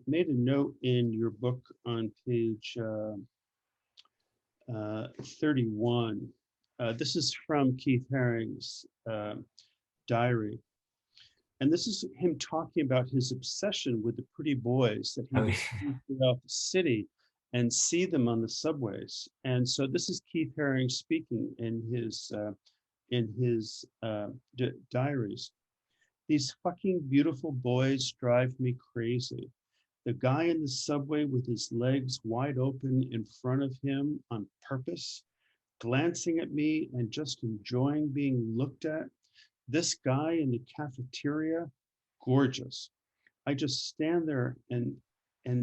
made a note in your book on page 31. This is from Keith Herring's diary. And this is him talking about his obsession with the pretty boys that he would see throughout the city and see them on the subways. And so this is Keith Herring speaking in his diaries. These fucking beautiful boys drive me crazy. The guy in the subway with his legs wide open in front of him on purpose, glancing at me and just enjoying being looked at. This guy in the cafeteria, gorgeous. I just stand there and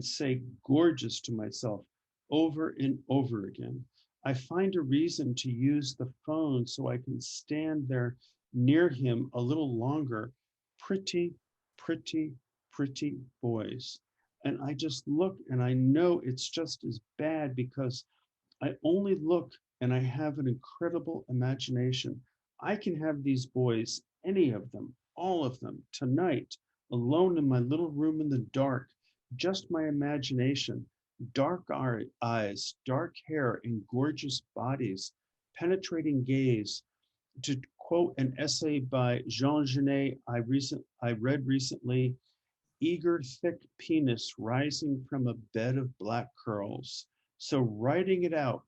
say gorgeous to myself over and over again. I find a reason to use the phone so I can stand there near him a little longer. Pretty, pretty, pretty boys. And I just look and I know it's just as bad because I only look and I have an incredible imagination. I can have these boys, any of them, all of them, tonight, alone in my little room in the dark, just my imagination, dark eyes, dark hair, and gorgeous bodies, penetrating gaze. To quote an essay by Jean Genet I read recently, eager, thick penis rising from a bed of black curls. So writing it out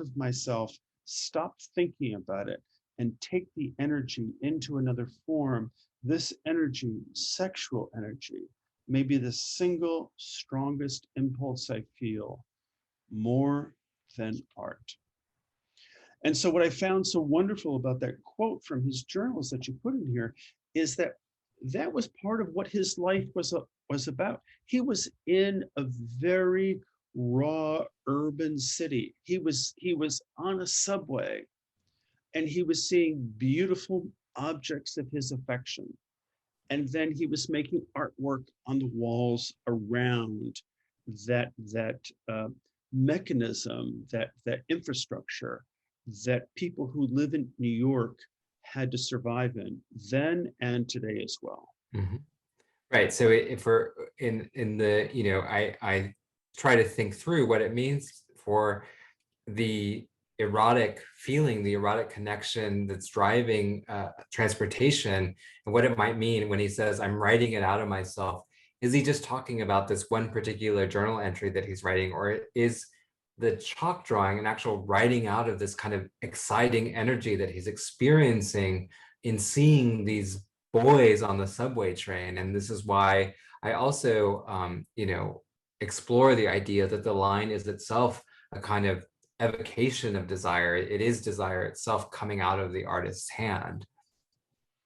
of myself, stop thinking about it, and take the energy into another form. This energy, sexual energy, may be the single strongest impulse I feel, more than art. And so what I found so wonderful about that quote from his journals that you put in here is that that was part of what his life was about. He was in a very raw urban city. He was on a subway and he was seeing beautiful objects of his affection. And then he was making artwork on the walls around that mechanism, that infrastructure that people who live in New York had to survive in then and today as well. Mm-hmm. Right. So if we're in the, I try to think through what it means for the erotic feeling, the erotic connection that's driving transportation, and what it might mean when he says, I'm writing it out of myself. Is he just talking about this one particular journal entry that he's writing, or is the chalk drawing an actual writing out of this kind of exciting energy that he's experiencing in seeing these boys on the subway train? And this is why I also, explore the idea that the line is itself a kind of evocation of desire. It is desire itself coming out of the artist's hand.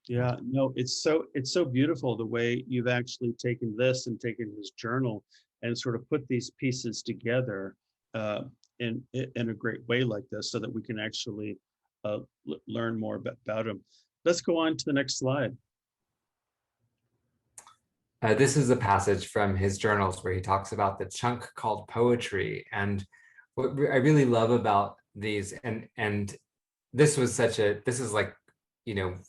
Yeah, no, it's so beautiful the way you've actually taken this and taken his journal and sort of put these pieces together in a great way like this, so that we can actually learn more about him. Let's go on to the next slide. This is a passage from his journals where he talks about the chunk called poetry. And what I really love about these, and this is like,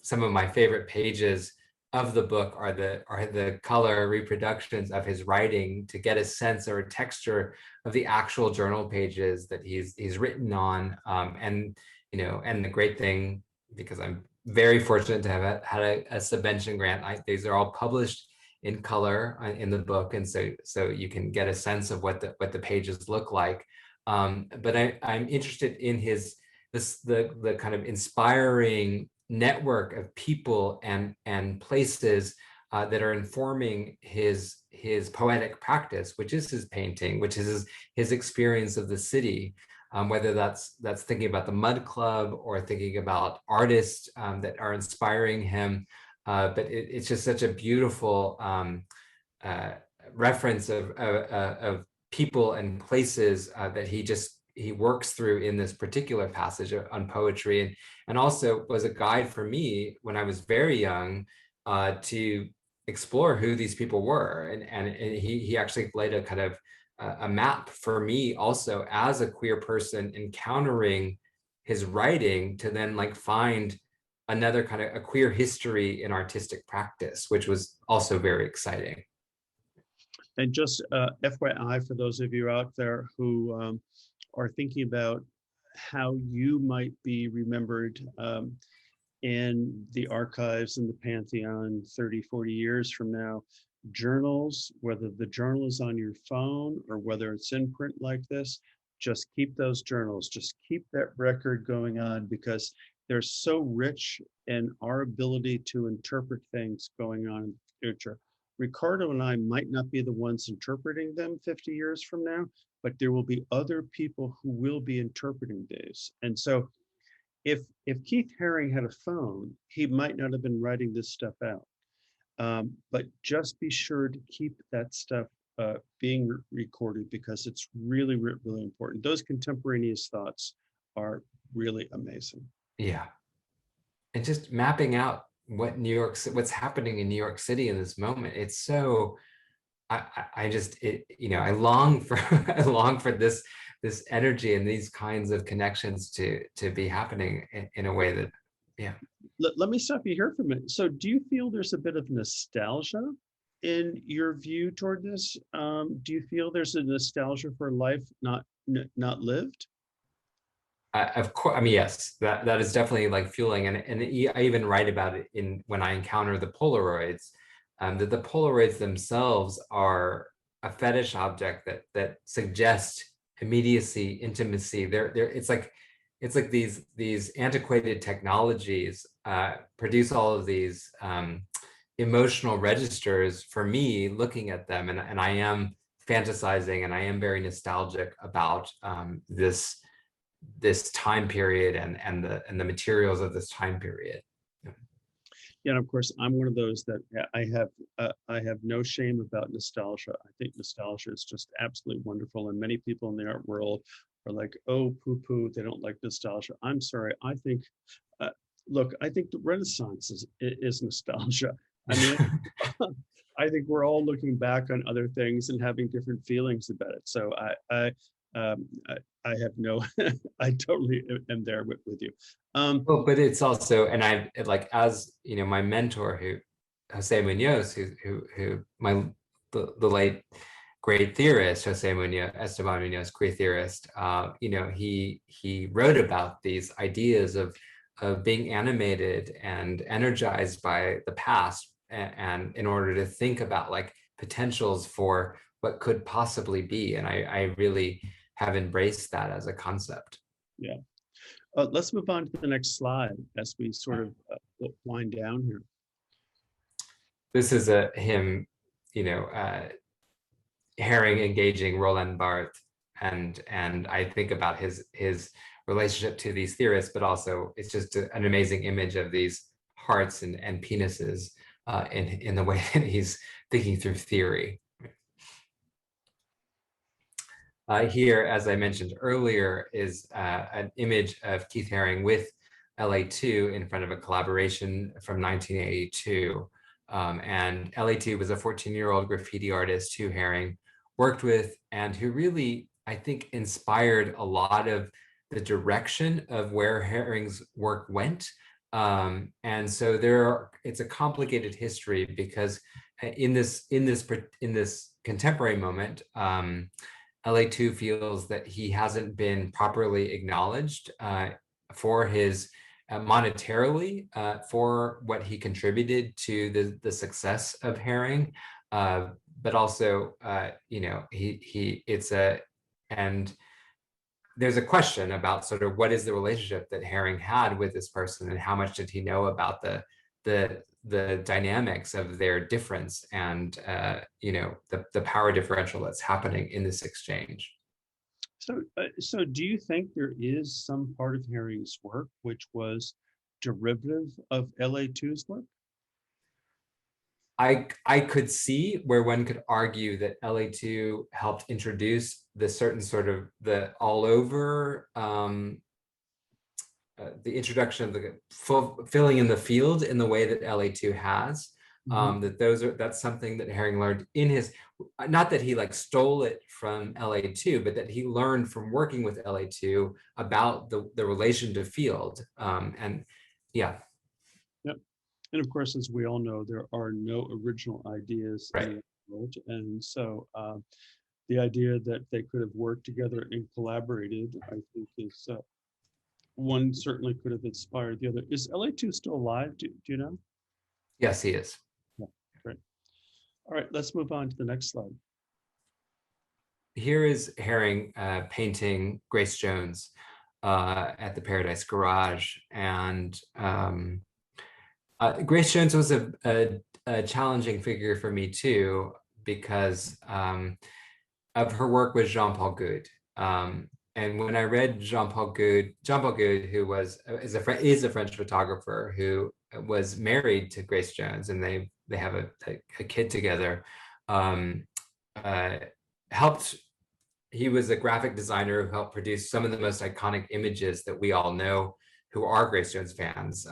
some of my favorite pages of the book are the color reproductions of his writing, to get a sense or a texture of the actual journal pages that he's written on. And the great thing, because I'm very fortunate to have had a subvention grant, these are all published in color in the book, and so you can get a sense of what the pages look like. But I'm interested in the kind of inspiring network of people and places that are informing his poetic practice, which is his painting, which is his experience of the city. Whether that's thinking about the Mud Club or thinking about artists that are inspiring him. But it's just such a beautiful reference of people and places that he works through in this particular passage on poetry, and also was a guide for me when I was very young to explore who these people were. And he actually laid a kind of a map for me also as a queer person encountering his writing to then like find another kind of a queer history in artistic practice, which was also very exciting. And just FYI for those of you out there who are thinking about how you might be remembered in the archives and the Pantheon 30, 40 years from now, journals, whether the journal is on your phone or whether it's in print like this, just keep those journals, just keep that record going on, because they're so rich in our ability to interpret things going on in the future. Ricardo and I might not be the ones interpreting them 50 years from now, but there will be other people who will be interpreting these. And so if Keith Herring had a phone, he might not have been writing this stuff out. But just be sure to keep that stuff being recorded, because it's really, really important. Those contemporaneous thoughts are really amazing. Yeah. And just mapping out what's happening in New York City in this moment. It's so, I long for this energy and these kinds of connections to be happening in a way that, yeah. Let me stop you here for a minute. So do you feel there's a bit of nostalgia in your view toward this? Do you feel there's a nostalgia for life not lived? Of course, I mean, yes, that is definitely like fueling, and I even write about it in when I encounter the Polaroids, that the Polaroids themselves are a fetish object that suggest immediacy, intimacy. It's like these antiquated technologies produce all of these emotional registers for me looking at them, and I am fantasizing and I am very nostalgic about this time period and the materials of this time period. Yeah, and of course, I'm one of those that I have no shame about nostalgia. I think nostalgia is just absolutely wonderful, and many people in the art world are like, oh, poo-poo, they don't like nostalgia. I'm sorry. I think, look, I think the Renaissance is nostalgia. I mean, I think we're all looking back on other things and having different feelings about it. So I have no, I totally am there with you. Well, but it's also, and I like, as you know, my mentor, Jose Munoz, who the late great theorist, Esteban Munoz, queer theorist, he wrote about these ideas of being animated and energized by the past, and in order to think about like potentials for what could possibly be. And I really have embraced that as a concept. Yeah. Let's move on to the next slide as we sort of wind down here. This is him, Herring engaging Roland Barthes, and I think about his relationship to these theorists, but also it's just an amazing image of these hearts and penises in the way that he's thinking through theory. Here, as I mentioned earlier, is an image of Keith Herring with LA2 in front of a collaboration from 1982. And LA2 was a 14-year-old graffiti artist who Herring worked with, and who really, I think, inspired a lot of the direction of where Herring's work went. And so it's a complicated history, because in this contemporary moment, LA2 feels that he hasn't been properly acknowledged for his monetarily for what he contributed to the success of Herring, but also, and there's a question about sort of what is the relationship that Herring had with this person, and how much did he know about the dynamics of their difference, and the power differential that's happening in this exchange. So do you think there is some part of Herring's work which was derivative of LA2's work? I could see where one could argue that LA2 helped introduce the certain sort of the all over, the introduction of the filling in the field in the way that LA2 has. That's something that Herring learned in his, not that he like stole it from LA2, but that he learned from working with LA2 about the relation to field. And yeah. Yep. And of course, as we all know, there are no original ideas in the world. And so the idea that they could have worked together and collaborated, I think is, one certainly could have inspired the other. Is LA2 still alive? Do you know? Yes, he is. Yeah, great. All right, let's move on to the next slide. Here is Herring painting Grace Jones at the Paradise Garage. And Grace Jones was a challenging figure for me too, because of her work with Jean-Paul Goude. And when I read Jean-Paul Goude, who is a French photographer who was married to Grace Jones, and they have a kid together. He was a graphic designer who helped produce some of the most iconic images that we all know who are Grace Jones fans.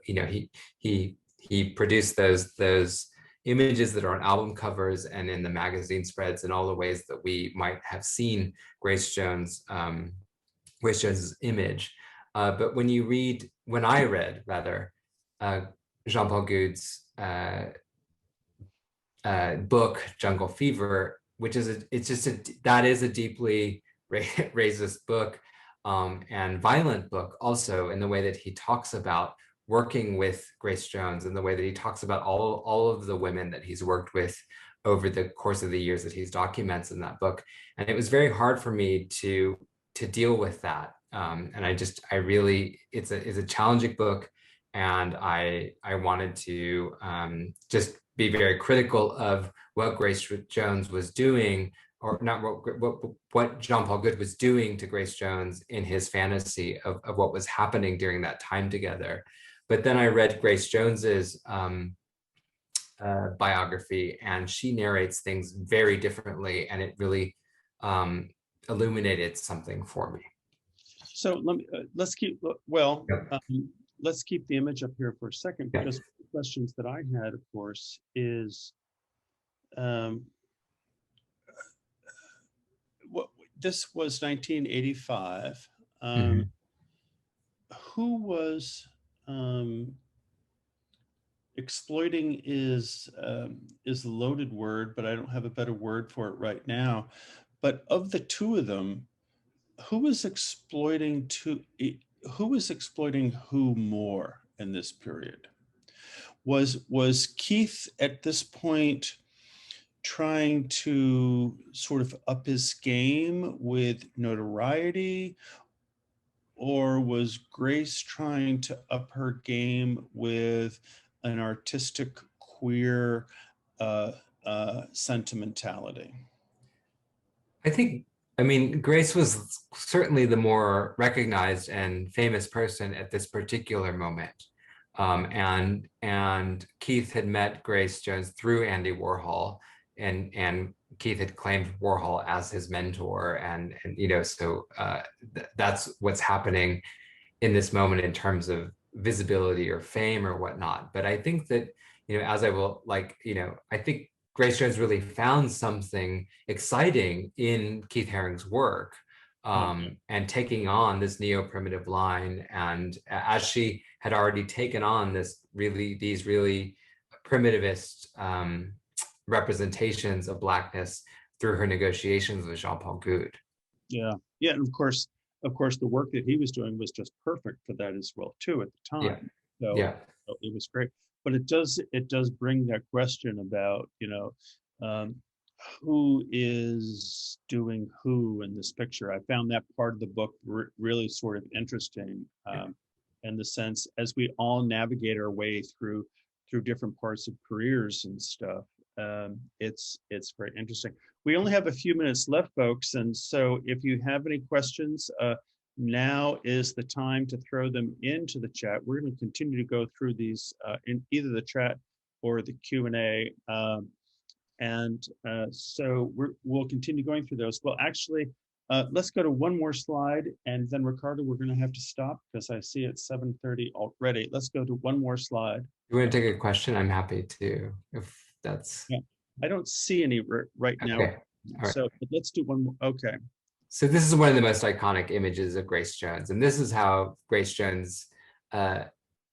He produced those images that are on album covers and in the magazine spreads, and all the ways that we might have seen Grace Jones's image. But when I read Jean-Paul Goude's book, Jungle Fever, which is that is a deeply racist book and violent book also, in the way that he talks about working with Grace Jones, and the way that he talks about all of the women that he's worked with over the course of the years that he's documents in that book. And it was very hard for me to deal with that. And it's a challenging book. And I wanted to just be very critical of what Grace Jones was doing, or not what Jean-Paul Goude was doing to Grace Jones in his fantasy of what was happening during that time together. But then I read Grace Jones's biography, and she narrates things very differently, and it really illuminated something for me. So let's keep the image up here for a second, because the questions that I had, of course, is this was 1985. Who was exploiting is a loaded word, but I don't have a better word for it right now. But of the two of them, who was exploiting who more in this period? Was Keith at this point trying to sort of up his game with notoriety, or was Grace trying to up her game with an artistic queer sentimentality? I mean, Grace was certainly the more recognized and famous person at this particular moment. And Keith had met Grace Jones through Andy Warhol, and Keith had claimed Warhol as his mentor, and so that's what's happening in this moment in terms of visibility or fame or whatnot. But I think that, I think Grace Jones really found something exciting in Keith Herring's work, and taking on this neo-primitive line. And as she had already taken on these really primitivist representations of Blackness through her negotiations with Jean-Paul Goude. Yeah, and of course, of course, the work that he was doing was just perfect for that as well too at the Yeah. time. So, Yeah. so it was great. But it does bring that question about, who is doing who in this picture. I found that part of the book really sort of interesting, in the sense as we all navigate our way through different parts of careers and stuff. It's very interesting. We only have a few minutes left, folks, and so if you have any questions, now is the time to throw them into the chat. We're going to continue to go through these in either the chat or the Q&A. So we'll continue going through those. Well, actually, let's go to one more slide, and then Ricardo, we're going to have to stop because I see it's 7:30 already. Let's go to one more slide. You want to take a question? I'm happy to, if that's. Yeah, I don't see any right now. Okay. All right. So let's do one more. Okay. So this is one of the most iconic images of Grace Jones, and this is how Grace Jones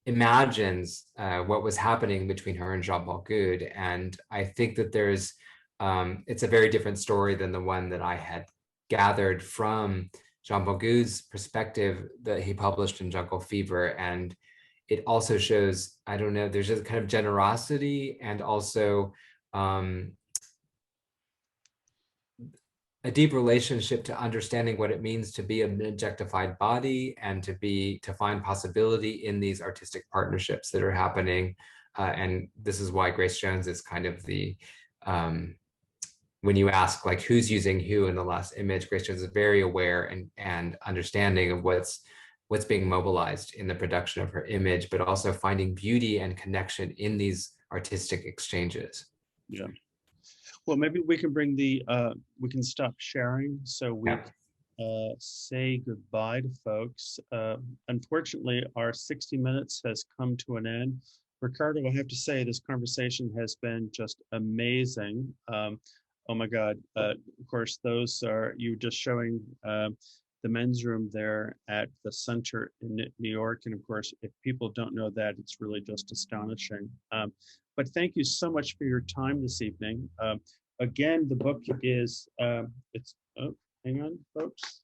imagines what was happening between her and Jean-Paul Goude. And I think that there's, it's a very different story than the one that I had gathered from Jean-Paul Goude's perspective that he published in Jungle Fever. And it also shows, I don't know, there's a kind of generosity and also a deep relationship to understanding what it means to be an objectified body and to find possibility in these artistic partnerships that are happening. And this is why Grace Jones is kind of the, when you ask like who's using who in the last image, Grace Jones is very aware and understanding of what's being mobilized in the production of her image, but also finding beauty and connection in these artistic exchanges. Yeah. Well, maybe we can bring the, we can stop sharing so we say goodbye to folks. Unfortunately, our 60 minutes has come to an end. Ricardo, I have to say this conversation has been just amazing. Oh my God, of course, those are, you just showing the men's room there at the center in New York. And of course, if people don't know that, it's really just astonishing. But thank you so much for your time this evening. Again, the book is, oh, hang on, folks.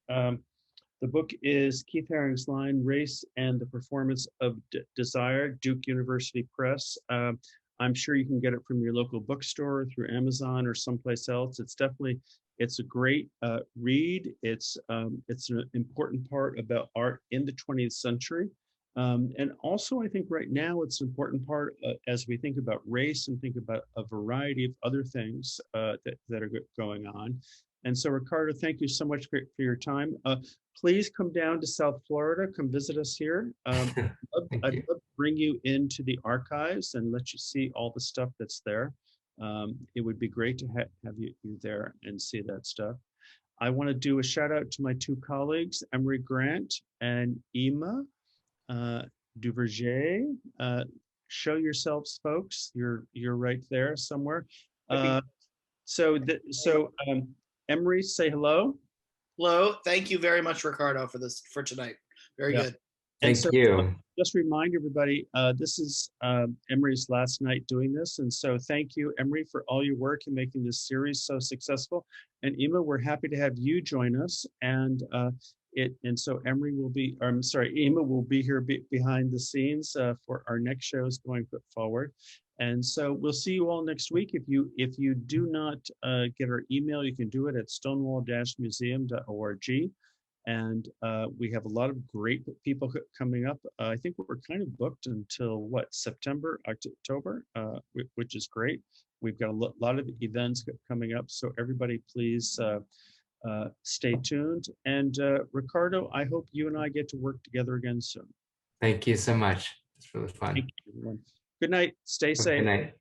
The book is Keith Herring's line, Race and the Performance of Desire, Duke University Press. I'm sure you can get it from your local bookstore, through Amazon or someplace else. It's definitely, it's a great read. It's an important part about art in the 20th century. And also, I think right now it's an important part as we think about race and think about a variety of other things that are going on. And so, Ricardo, thank you so much for your time. Please come down to South Florida, come visit us here. I'd love to bring you into the archives and let you see all the stuff that's there. It would be great to have you there and see that stuff. I want to do a shout out to my two colleagues, Emery Grant and Ima Duverger. Show yourselves, folks. You're right there somewhere. Emery, say hello. Hello. Thank you very much, Ricardo, for tonight. Very good. Thank you. Just remind everybody, this is Emery's last night doing this. And so thank you, Emery, for all your work in making this series so successful. And Ima, we're happy to have you join us. And so Emery will be, or I'm sorry, Ima will be here behind the scenes for our next shows going forward. And so we'll see you all next week. If you do not get our email, you can do it at stonewall-museum.org. And we have a lot of great people coming up. I think we're kind of booked until what, September, October, which is great. We've got a lot of events coming up. So everybody, please stay tuned. And Ricardo, I hope you and I get to work together again soon. Thank you so much. It's really fun. Thank you, everyone. Good night. Stay safe. Good night.